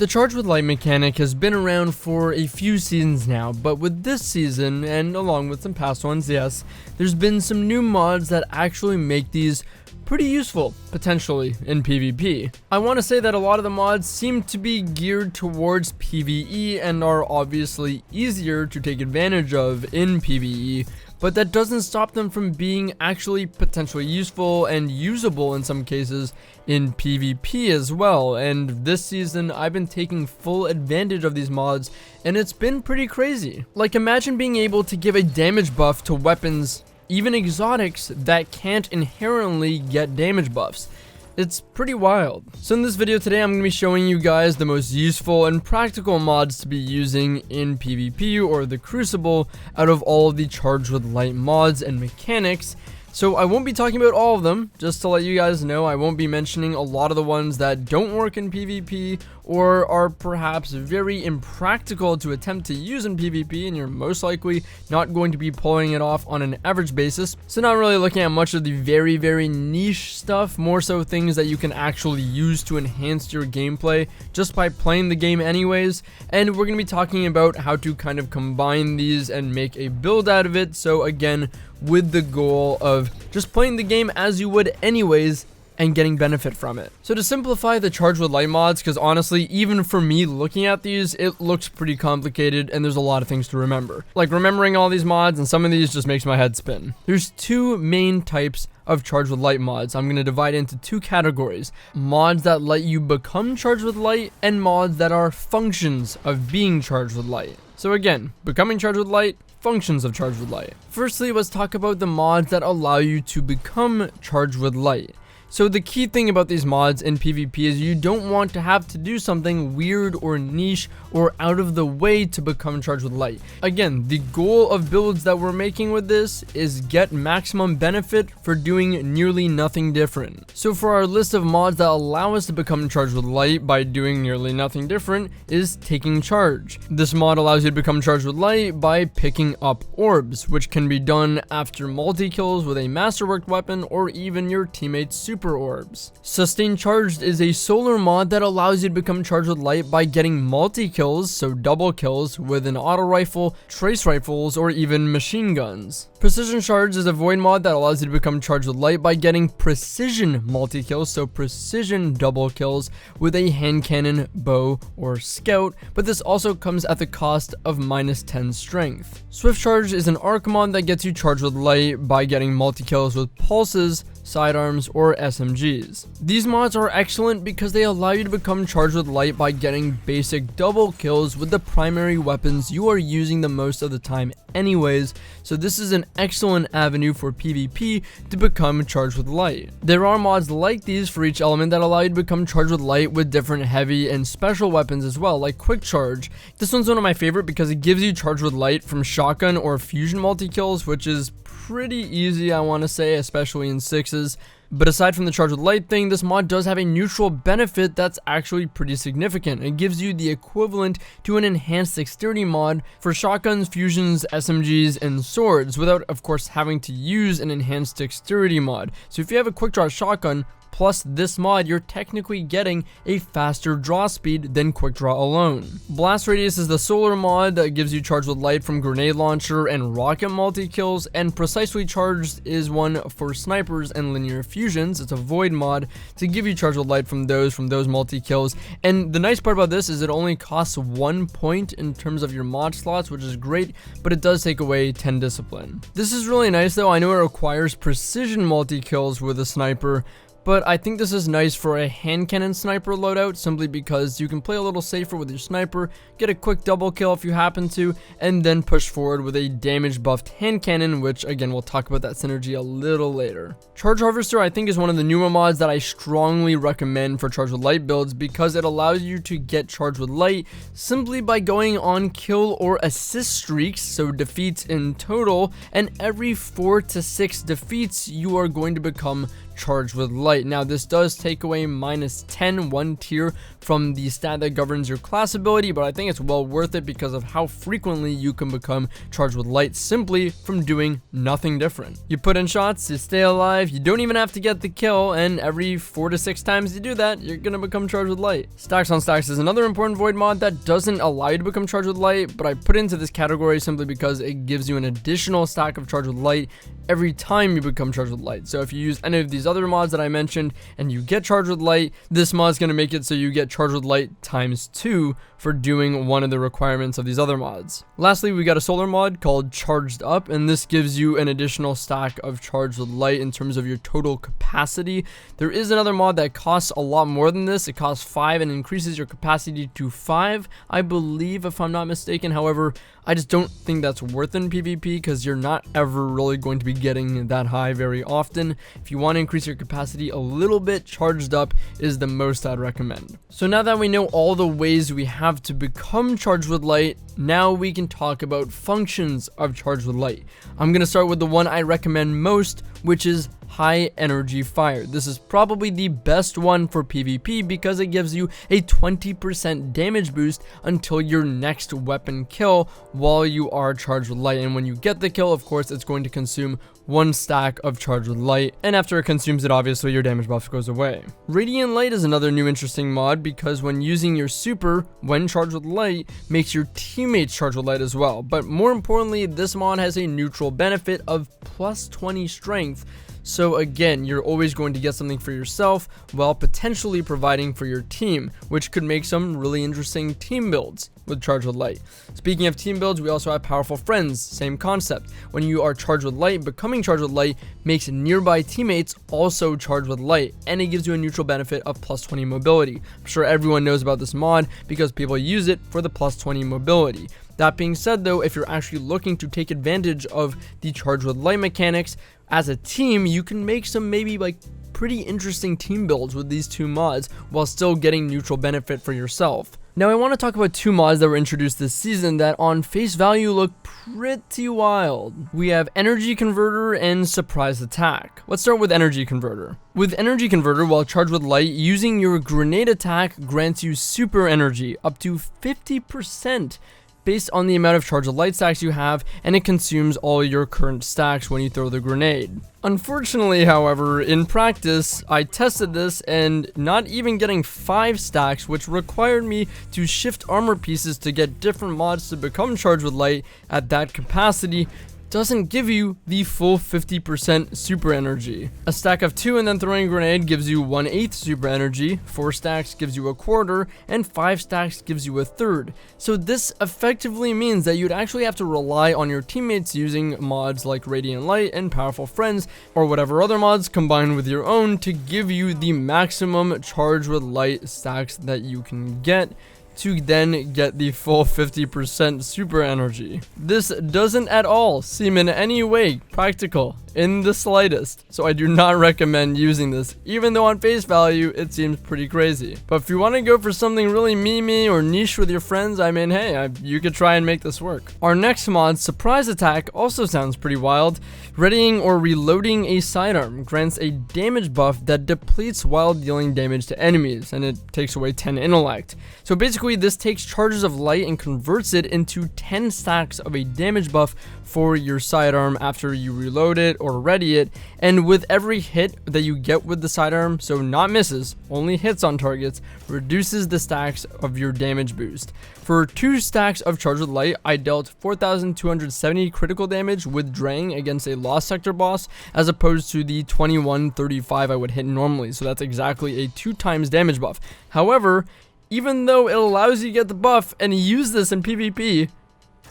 The Charge with Light mechanic has been around for a few seasons now, but with this season, and along with some past ones, yes, there's been some new mods that actually make these pretty useful, potentially, in PvP. I want to say that a lot of the mods seem to be geared towards PvE and are obviously easier to take advantage of in PvE, but that doesn't stop them from being actually potentially useful and usable in some cases in PvP as well. And this season I've been taking full advantage of these mods and it's been pretty crazy. Like, imagine being able to give a damage buff to weapons, even exotics, that can't inherently get damage buffs. It's pretty wild. So in this video today, I'm going to be showing you guys the most useful and practical mods to be using in PvP or the Crucible out of all of the Charge with Light mods and mechanics. So I won't be talking about all of them, just to let you guys know. I won't be mentioning a lot of the ones that don't work in PvP or are perhaps very impractical to attempt to use in PvP, and you're most likely not going to be pulling it off on an average basis. So not really looking at much of the very niche stuff, more so things that you can actually use to enhance your gameplay just by playing the game anyways. And we're going to be talking about how to kind of combine these and make a build out of it. So again, with the goal of just playing the game as you would anyways and getting benefit from it. So to simplify the Charge with Light mods, because honestly, even for me looking at these, it looks pretty complicated and there's a lot of things to remember. Like remembering all these mods, and some of these just makes my head spin. There's two main types of Charge with Light mods. I'm going to divide into two categories: mods that let you become Charged with Light and mods that are functions of being Charged with Light. So again, becoming Charged with Light, functions of Charged with Light. Firstly, let's talk about the mods that allow you to become Charged with Light. So the key thing about these mods in PvP is you don't want to have to do something weird or niche or out of the way to become Charged with Light. Again, the goal of builds that we're making with this is get maximum benefit for doing nearly nothing different. So for our list of mods that allow us to become Charged with Light by doing nearly nothing different is Taking Charge. This mod allows you to become Charged with Light by picking up orbs, which can be done after multi-kills with a masterworked weapon or even your teammate's super orbs. Sustain Charged is a solar mod that allows you to become Charged with Light by getting multi-kills, so double kills, with an auto rifle, trace rifles, or even machine guns. Precision Charged is a void mod that allows you to become Charged with Light by getting precision multi-kills, so precision double kills, with a hand cannon, bow, or scout, but this also comes at the cost of -10 strength. Swift Charge is an arc mod that gets you Charged with Light by getting multi-kills with pulses, sidearms, or SMGs. These mods are excellent because they allow you to become Charged with Light by getting basic double kills with the primary weapons you are using the most of the time anyways, so this is an excellent avenue for PvP to become Charged with Light. There are mods like these for each element that allow you to become Charged with Light with different heavy and special weapons as well, like Quick Charge. This one's one of my favorite because it gives you Charged with Light from shotgun or fusion multi-kills, which is pretty easy, I want to say, especially in 6s. But aside from the Charge with Light thing, this mod does have a neutral benefit that's actually pretty significant. It gives you the equivalent to an enhanced dexterity mod for shotguns, fusions, SMGs, and swords, without of course having to use an enhanced dexterity mod. So if you have a quick draw shotgun plus this mod, you're technically getting a faster draw speed than quick draw alone. Blast Radius is the solar mod that gives you Charged with Light from grenade launcher and rocket multi-kills, and Precisely Charged is one for snipers and linear fusions. It's a void mod to give you Charged with Light from those multi-kills, and the nice part about this is it only costs 1 point in terms of your mod slots, which is great, but it does take away 10 discipline. This is really nice though. I know it requires precision multi-kills with a sniper, but I think this is nice for a hand cannon sniper loadout, simply because you can play a little safer with your sniper, get a quick double kill if you happen to, and then push forward with a damage buffed hand cannon, which again, we'll talk about that synergy a little later. Charge Harvester I think is one of the newer mods that I strongly recommend for Charge with Light builds because it allows you to get Charged with Light simply by going on kill or assist streaks, so defeats in total, and every 4 to 6 defeats you are going to become Charged with Light. Now this does take away -10 1 tier from the stat that governs your class ability, but I think it's well worth it because of how frequently you can become charged with light simply from doing nothing different. You put in shots, you stay alive, you don't even have to get the kill, and every 4 to 6 times you do that, you're gonna become charged with light. Stacks on Stacks is another important void mod that doesn't allow you to become charged with light, but I put it into this category simply because it gives you an additional stack of charged with light every time you become charged with light. So if you use any of these other mods that I mentioned and you get charged with light, this mod is going to make it so you get charged with light ×2 for doing one of the requirements of these other mods. Lastly, we got a solar mod called Charged Up, and this gives you an additional stack of charged with light in terms of your total capacity. There is another mod that costs a lot more than this. It costs 5 and increases your capacity to 5, I believe, if I'm not mistaken. However, I just don't think that's worth in PvP because you're not ever really going to be getting that high very often. If you want to increase your capacity a little bit, Charged Up is the most I'd recommend. So now that we know all the ways we have to become charged with light, now we can talk about functions of charged with light. I'm going to start with the one I recommend most, which is high energy fire. This is probably the best one for PvP because it gives you a 20% damage boost until your next weapon kill while you are charged with light. And when you get the kill, of course, it's going to consume 1 stack of charged with light, and after it consumes it, obviously your damage buff goes away. Radiant Light is another new interesting mod because when using your super when charged with light, makes your teammates charged with light as well. But more importantly, this mod has a neutral benefit of +20 strength. So again, you're always going to get something for yourself while potentially providing for your team, which could make some really interesting team builds with charged with light. Speaking of team builds, we also have powerful friends. Same concept. When you are charged with light, becoming charged with light makes nearby teammates also charged with light, and it gives you a neutral benefit of +20 mobility. I'm sure everyone knows about this mod because people use it for the +20 mobility. That being said though, if you're actually looking to take advantage of the charged with light mechanics as a team, you can make some maybe like pretty interesting team builds with these 2 mods while still getting neutral benefit for yourself. Now I want to talk about 2 mods that were introduced this season that on face value look pretty wild. We have Energy Converter and Surprise Attack. Let's start with Energy Converter. With Energy Converter, while charged with light, using your grenade attack grants you super energy up to 50%. Based on the amount of charged with light stacks you have, and it consumes all your current stacks when you throw the grenade. Unfortunately, however, in practice, I tested this and not even getting 5 stacks, which required me to shift armor pieces to get different mods to become charged with light at that capacity, doesn't give you the full 50% super energy. A stack of 2 and then throwing a grenade gives you 1/8 super energy, 4 stacks gives you 1/4, and 5 stacks gives you 1/3. So this effectively means that you'd actually have to rely on your teammates using mods like Radiant Light and Powerful Friends, or whatever other mods combined with your own to give you the maximum charged with light stacks that you can get, to then get the full 50% super energy. This doesn't at all seem in any way practical in the slightest, so I do not recommend using this, even though on face value it seems pretty crazy. But if you want to go for something really memey or niche with your friends, I mean, hey, you could try and make this work. Our next mod, Surprise Attack, also sounds pretty wild. Readying or reloading a sidearm grants a damage buff that depletes while dealing damage to enemies, and it takes away 10 intellect. So basically this takes charges of light and converts it into 10 stacks of a damage buff for your sidearm after you reload it or ready it, and with every hit that you get with the sidearm, so not misses, only hits on targets, reduces the stacks of your damage boost. For 2 stacks of charged with light, I dealt 4,270 critical damage with Drang against a Lost Sector boss, as opposed to the 2135 I would hit normally, so that's exactly a 2 times damage buff. However, even though it allows you to get the buff and use this in PvP,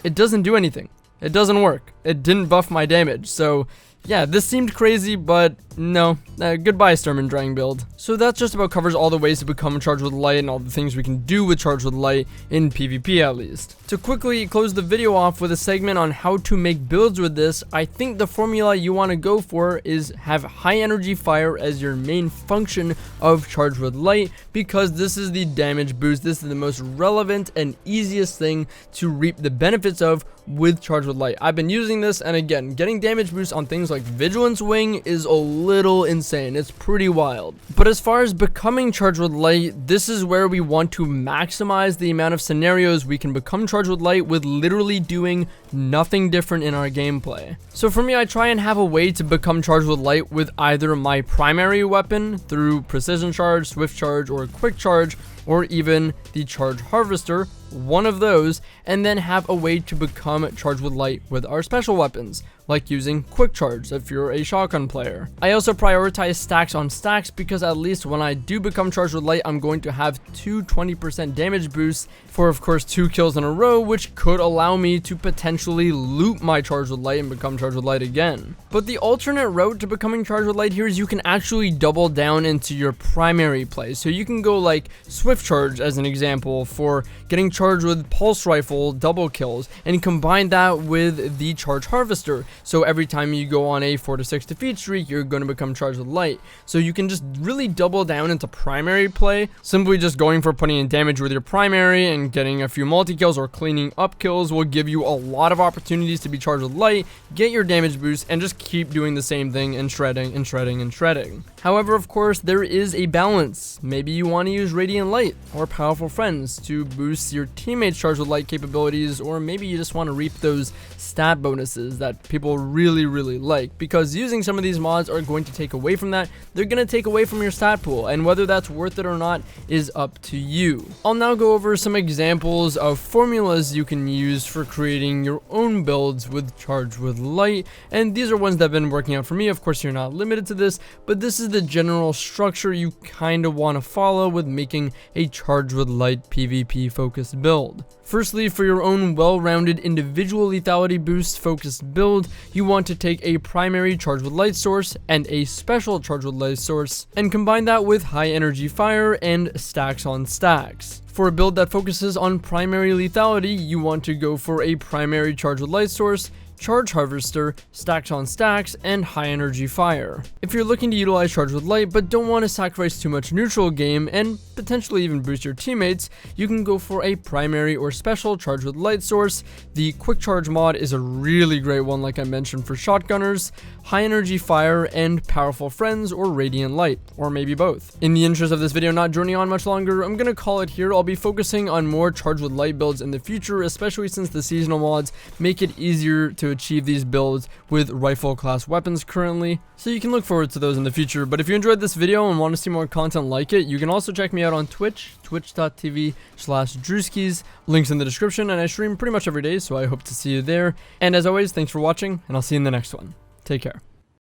it doesn't do anything. It doesn't work. It didn't buff my damage, so yeah, this seemed crazy, but no. Goodbye, Sturm and Drang build. So that just about covers all the ways to become charged with light and all the things we can do with charged with light in PvP at least. To quickly close the video off with a segment on how to make builds with this, I think the formula you want to go for is have high energy fire as your main function of charged with light, because this is the damage boost. This is the most relevant and easiest thing to reap the benefits of with charged with light. I've been using this, and again, getting damage boost on things things like Vigilance Wing is a little insane. It's pretty wild. But as far as becoming charged with light, this is where we want to maximize the amount of scenarios we can become charged with light with literally doing nothing different in our gameplay. So for me, I try and have a way to become charged with light with either my primary weapon through precision charge, swift charge, or quick charge, or even the charge harvester, one of those, and then have a way to become charged with light with our special weapons, like using quick charge if you're a shotgun player. I also prioritize stacks on stacks because at least when I do become charged with light, I'm going to have two 20% damage boosts for, of course, 2 kills in a row, which could allow me to potentially loot my charged with light and become charged with light again. But the alternate route to becoming charged with light here is you can actually double down into your primary play. So you can go like swift charge as an example for getting charged with pulse rifle double kills, and combine that with the charge harvester. So every time you go on a 4 to 6 defeat streak, you're going to become charged with light. So you can just really double down into primary play, simply just going for putting in damage with your primary and getting a few multi-kills or cleaning up kills will give you a lot of opportunities to be charged with light, get your damage boost, and just keep doing the same thing and shredding and shredding and shredding. However, of course, there is a balance. Maybe you want to use Radiant Light or Powerful Friends to boost your teammates' charged with light capabilities, or maybe you just want to reap those stat bonuses that people really like, because using some of these mods are going to take away from that. They're going to take away from your stat pool, and whether that's worth it or not is up to you. I'll now go over some examples of formulas you can use for creating your own builds with charged with light, and these are ones that have been working out for me. Of course, you're not limited to this, but this is the general structure you kind of want to follow with making a charged with light PvP focused build. Firstly, for your own well-rounded individual lethality boost focused build, you want to take a primary charged with light source and a special charged with light source, and combine that with high energy fire and stacks on stacks. For a build that focuses on primary lethality, you want to go for a primary charged with light source, charge harvester, stacks on stacks, and high energy fire. If you're looking to utilize charge with light but don't want to sacrifice too much neutral game and potentially even boost your teammates, you can go for a primary or special charge with light source. The quick charge mod is a really great one, like I mentioned, for shotgunners, high energy fire, and powerful friends or radiant light, or maybe both. In the interest of this video not journeying on much longer, I'm gonna call it here. I'll be focusing on more charge with light builds in the future, especially since the seasonal mods make it easier to achieve these builds with rifle class weapons currently, so you can look forward to those in the future. But if you enjoyed this video and want to see more content like it, you can also check me out on Twitch, twitch.tv/Drewskys, links in the description, and I stream pretty much every day, so I hope to see you there. And as always, thanks for watching, and I'll see you in the next one. Take care.